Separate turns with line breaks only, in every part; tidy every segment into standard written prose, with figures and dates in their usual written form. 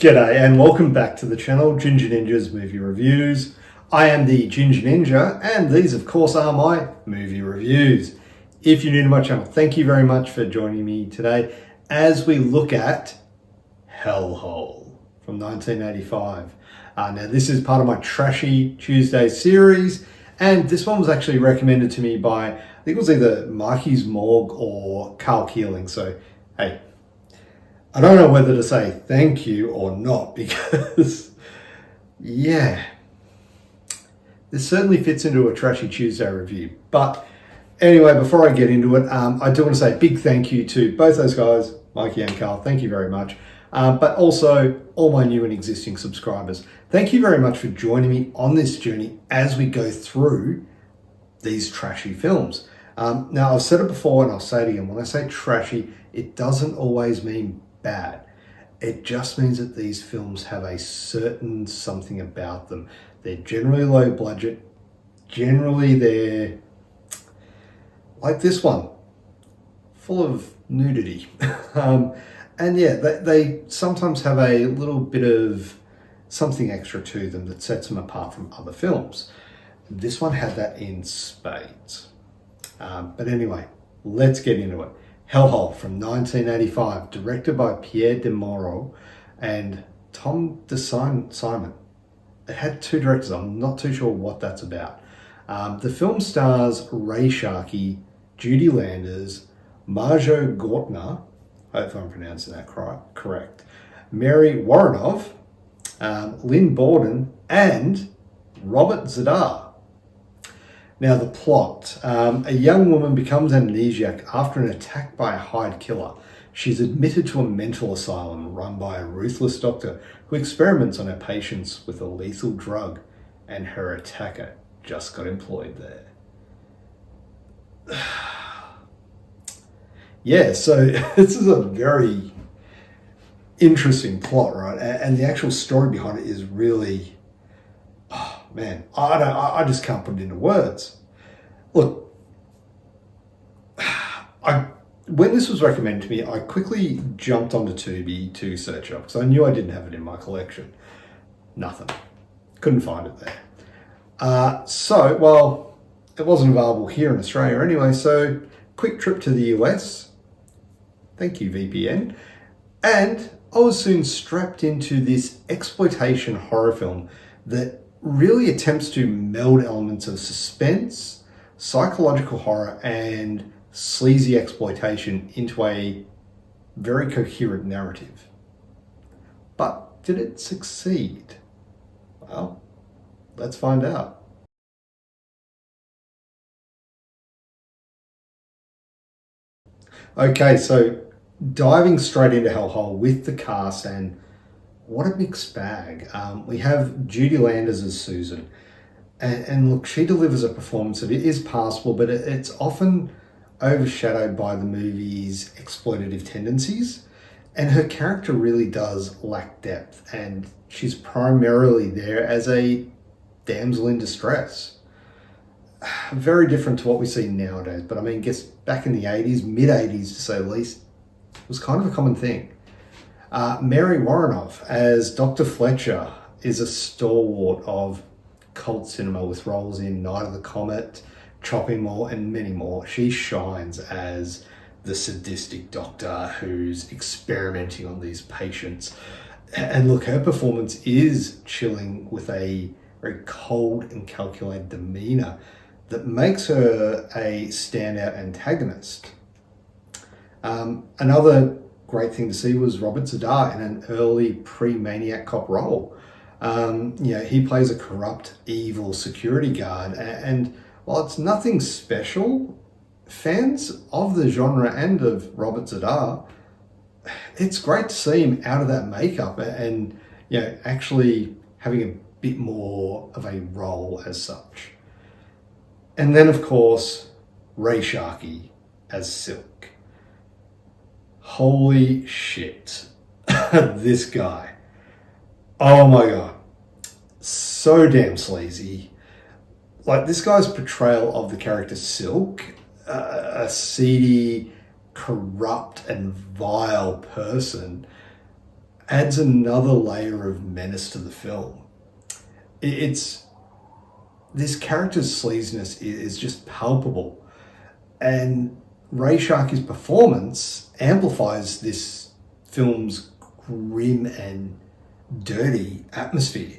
G'day and welcome back to the channel, Ginger Ninja's Movie Reviews. I am the Ginger Ninja and these of course are my movie reviews. If you're new to my channel, thank you very much for joining me today as we look at Hellhole from 1985. Now this is part of my Trashy Tuesday series, and this one was actually recommended to me by, I think it was either Marky's Morgue or Carl Keeling, so hey, I don't know whether to say thank you or not because, yeah, this certainly fits into a Trashy Tuesday review. But anyway, before I get into it, I do want to say a big thank you to both those guys, Mikey and Carl. Thank you very much. But also all my new and existing subscribers. Thank you very much for joining me on this journey as we go through these trashy films. Now, I've said it before and I'll say it again. When I say trashy, it doesn't always mean bad. It just means that these films have a certain something about them. They're generally low budget. Generally, they're like this one, full of nudity. And yeah, they sometimes have a little bit of something extra to them that sets them apart from other films. This one had that in spades. But anyway, let's get into it. Hellhole from 1985, directed by Pierre de Moreau and Tom de Simon. It had two directors. I'm not too sure what that's about. The film stars raysharkey, Judylanders, marjoegortner, I hope I'm pronouncing that correct, maryworonov, Lynn Borden, and robertzdar. Now the plot, a young woman becomes amnesiac after an attack by a hired killer. She's admitted to a mental asylum run by a ruthless doctor who experiments on her patients with a lethal drug, and her attacker just got employed there. Yeah, so this is a very interesting plot, right? And the actual story behind it is really, oh man, I just can't put it into words. Look, when this was recommended to me, I quickly jumped onto Tubi to search it up because I knew I didn't have it in my collection. Nothing. Couldn't find it there. Well, it wasn't available here in Australia anyway, so quick trip to the US. Thank you, VPN. And I was soon strapped into this exploitation horror film that really attempts to meld elements of suspense, psychological horror, and sleazy exploitation into a very coherent narrative. But did it succeed? Well, let's find out. Okay, so diving straight into Hellhole with the cast, and what a mixed bag. We have Judy Landers as Susan, and look, she delivers a performance that is passable, but it's often overshadowed by the movie's exploitative tendencies, and her character really does lack depth, and she's primarily there as a damsel in distress. Very different to what we see nowadays, but I mean, I guess back in the 80s, mid-80s to say the least, it was kind of a common thing. Maryworonov as Dr. Fletcher is a stalwart of cult cinema with roles in Night of the Comet, Chopping Mall, and many more. She shines as the sadistic doctor who's experimenting on these patients. And look, her performance is chilling with a very cold and calculated demeanor that makes her a standout antagonist. Another great thing to see was robertzdar in an early pre-maniac cop role. He plays a corrupt, evil security guard, and while it's nothing special, fans of the genre and of robertzdar, it's great to see him out of that makeup and actually having a bit more of a role as such. And then, of course, raysharkey as Silk. Holy shit. This guy. Oh my God. So damn sleazy. Like, this guy's portrayal of the character Silk, a seedy, corrupt and vile person, adds another layer of menace to the film. It's this character's sleaziness is just palpable, and Raysharkey's performance amplifies this film's grim and dirty atmosphere.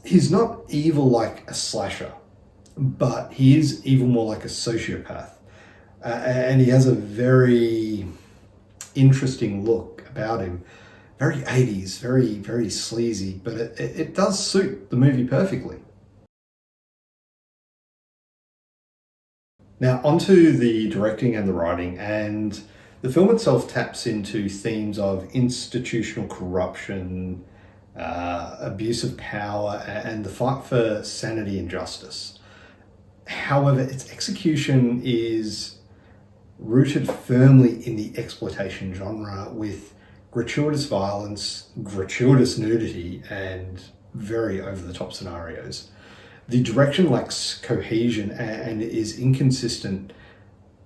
He's not evil like a slasher, but he is evil more like a sociopath. And he has a very interesting look about him. Very 80s, very, very sleazy, but it does suit the movie perfectly. Now, onto the directing and the writing, and the film itself taps into themes of institutional corruption, abuse of power, and the fight for sanity and justice. However, its execution is rooted firmly in the exploitation genre, with gratuitous violence, gratuitous nudity, and very over-the-top scenarios. The direction lacks cohesion and is inconsistent,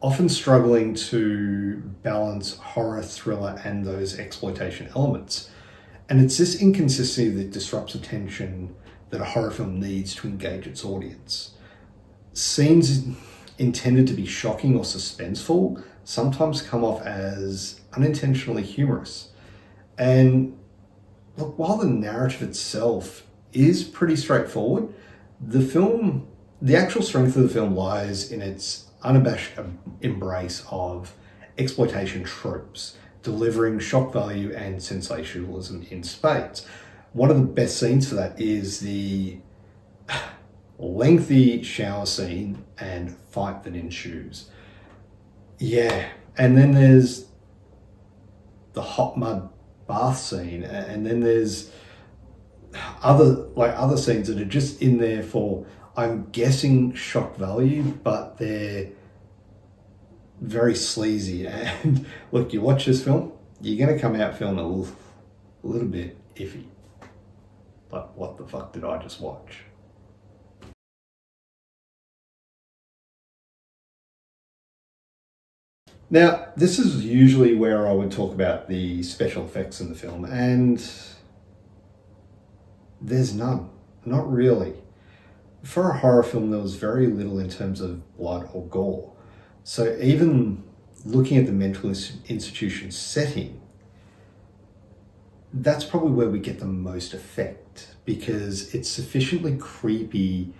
often struggling to balance horror, thriller, and those exploitation elements. And it's this inconsistency that disrupts attention that a horror film needs to engage its audience. Scenes intended to be shocking or suspenseful sometimes come off as unintentionally humorous. And look, while the narrative itself is pretty straightforward, the actual strength of the film lies in its unabashed embrace of exploitation tropes, delivering shock value and sensationalism in spades. One of the best scenes for that is the lengthy shower scene and fight that ensues. Yeah, and then there's the hot mud bath scene, and then there's other scenes that are just in there for, I'm guessing, shock value, but they're very sleazy. And look, you watch this film, you're going to come out feeling a little bit iffy. Like, what the fuck did I just watch? Now, this is usually where I would talk about the special effects in the film, and there's none. Not really. For a horror film, there was very little in terms of blood or gore. So even looking at the mental institution setting, that's probably where we get the most effect, because it's sufficiently creepy,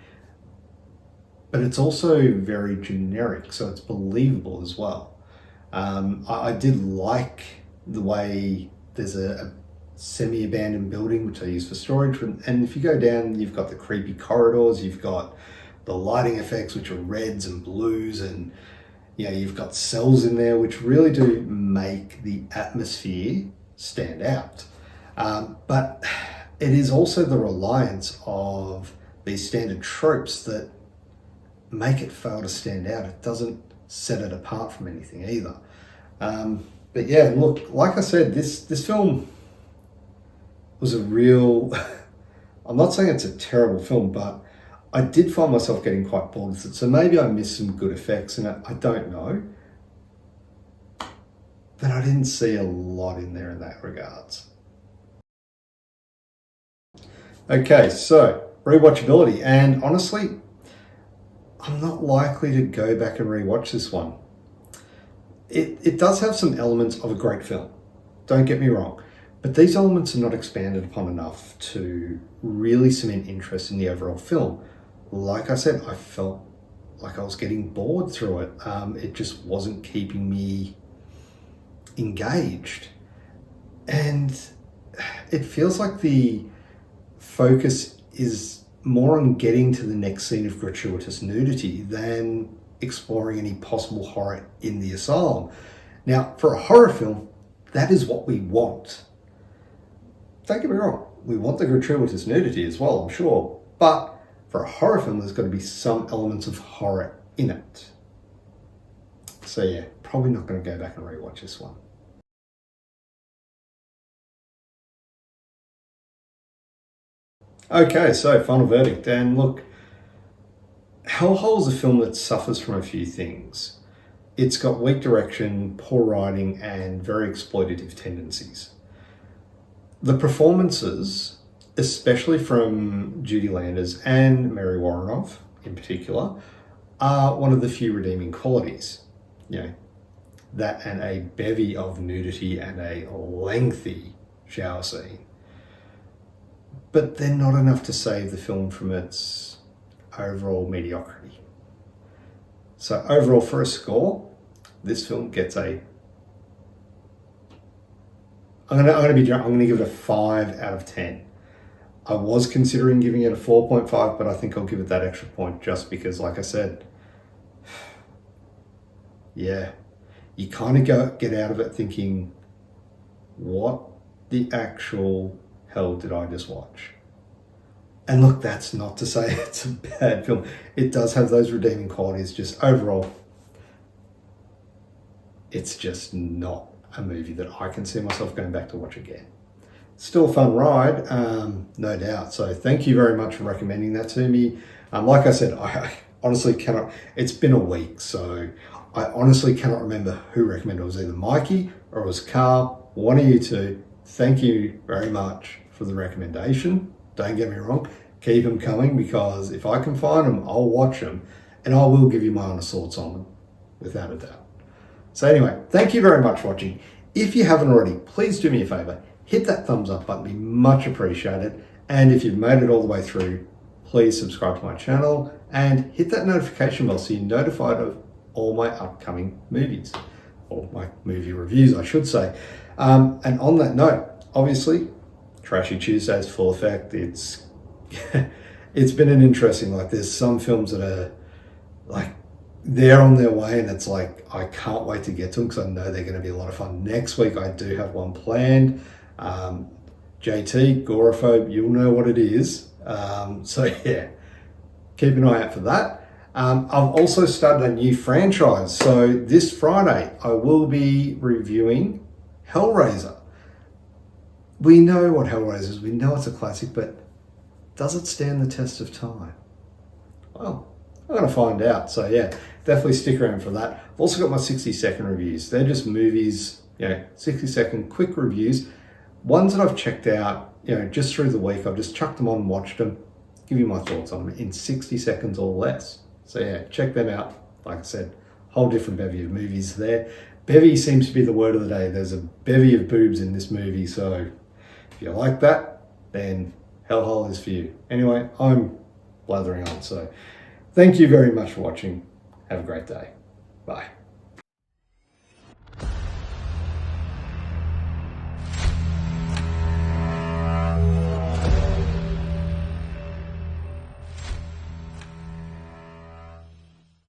but it's also very generic, so it's believable as well. I did like the way there's a semi-abandoned building which they use for storage, and if you go down, you've got the creepy corridors, you've got the lighting effects which are reds and blues, and you've got cells in there which really do make the atmosphere stand out. But it is also the reliance of these standard tropes that make it fail to stand out. It doesn't set it apart from anything either. But yeah, look, like I said, this film was a real, I'm not saying it's a terrible film, but I did find myself getting quite bored with it. So maybe I missed some good effects, and I don't know. But I didn't see a lot in there in that regards. Okay, so rewatchability, and honestly, I'm not likely to go back and rewatch this one. It does have some elements of a great film, don't get me wrong, but these elements are not expanded upon enough to really cement interest in the overall film. Like I said, I felt like I was getting bored through it. It just wasn't keeping me engaged. And it feels like the focus is more on getting to the next scene of gratuitous nudity than exploring any possible horror in the asylum. Now, for a horror film, that is what we want. Don't get me wrong, we want the gratuitous nudity as well, I'm sure, but for a horror film, there's got to be some elements of horror in it. So yeah, probably not going to go back and rewatch this one. Okay, so final verdict, and look, Hellhole is a film that suffers from a few things. It's got weak direction, poor writing, and very exploitative tendencies. The performances, especially from Judylanders and Maryworonov in particular, are one of the few redeeming qualities. That and a bevy of nudity and a lengthy shower scene. But they're not enough to save the film from its overall mediocrity. So overall, for a score, this film gets a... I'm gonna give it a 5 out of 10. I was considering giving it a 4.5, but I think I'll give it that extra point just because, like I said, yeah, you kind of get out of it thinking, what the actual hell did I just watch? And look, that's not to say it's a bad film. It does have those redeeming qualities. Just overall, it's just not a movie that I can see myself going back to watch again. Still a fun ride, no doubt. So thank you very much for recommending that to me. Like I said, I honestly cannot, it's been a week, so I honestly cannot remember who recommended it. It was either Mikey or it was Carl, one of you two. Thank you very much for the recommendation. Don't get me wrong, keep them coming, because if I can find them, I'll watch them and I will give you my honest thoughts on them, without a doubt. So anyway, thank you very much for watching. If you haven't already, please do me a favor, hit that thumbs up button, be much appreciated. And if you've made it all the way through, please subscribe to my channel and hit that notification bell so you're notified of all my upcoming movies, or my movie reviews, I should say. And on that note, obviously, Trashy Tuesday is full effect. It's been an interesting, there's some films that are they're on their way, and it's I can't wait to get to them because I know they're going to be a lot of fun. Next week, I do have one planned. JT, Agoraphobe, you'll know what it is. So yeah, keep an eye out for that. I've also started a new franchise. So this Friday, I will be reviewing Hellraiser. We know what Hellraiser is. We know it's a classic, but does it stand the test of time? Well, I'm going to find out. So yeah, definitely stick around for that. I've also got my 60-second reviews. They're just movies, 60-second quick reviews. Ones that I've checked out, just through the week. I've just chucked them on, watched them, give you my thoughts on them in 60 seconds or less. So yeah, check them out. Like I said, whole different bevy of movies there. Bevy seems to be the word of the day. There's a bevy of boobs in this movie. So if you like that, then Hellhole is for you. Anyway, I'm blathering on. So thank you very much for watching. Have a great day. Bye.